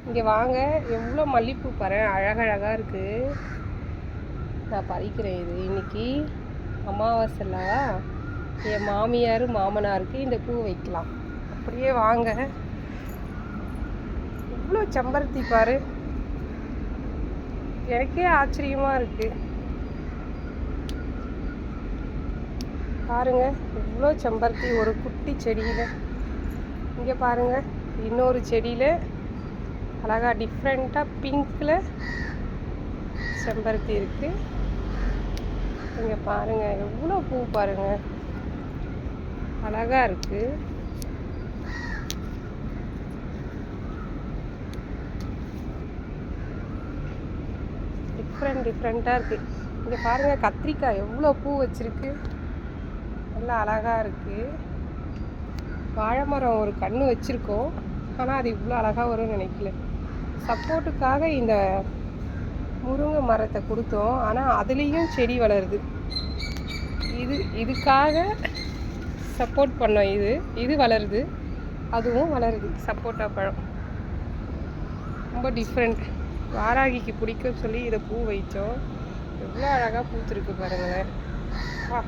இங்கே வாங்க, எவ்வளோ மல்லிகைப்பூ பாரு, அழகழகாக இருக்குது. நான் பறிக்கிறேன். இது இன்னைக்கு அமாவாசைலவா, என் மாமியார் மாமனாருக்கு இந்த பூ வைக்கலாம். அப்படியே வாங்க. இவ்வளோ செம்பருத்தி பாரு, எனக்கே ஆச்சரியமாக இருக்குது. பாருங்க, இவ்வளோ செம்பருத்தி ஒரு குட்டி செடியில். இங்கே பாருங்க, இன்னொரு செடியில் அழகாக டிஃப்ரெண்ட்டாக பிங்க்கில் செம்பருத்தி இருக்குது. இங்கே பாருங்கள், எவ்வளோ பூ பாருங்கள், அழகாக இருக்குது. டிஃப்ரெண்ட்டாக இருக்குது. இங்கே பாருங்கள், கத்திரிக்காய் எவ்வளோ பூ வச்சுருக்கு, நல்லா அழகாக இருக்குது. வாழை மரம் ஒரு கன்று வச்சுருக்கோம், ஆனால் அது இவ்வளோ அழகாக வரும்னு நினைக்கல. சப்போர்ட்டுக்காக இந்த முருங்கை மரத்தை கொடுத்தோம், ஆனால் அதுலேயும் செடி வளருது. இதுக்காக சப்போர்ட் பண்ணோம். இது வளருது, அதுவும் வளருது. சப்போட்டா பழம் ரொம்ப டிஃப்ரெண்ட். வாராகிக்கு பிடிக்கும் சொல்லி இதை பூ வைச்சோம். எவ்வளோ அழகாக பூத்துருக்கு பாருங்களேன். வா.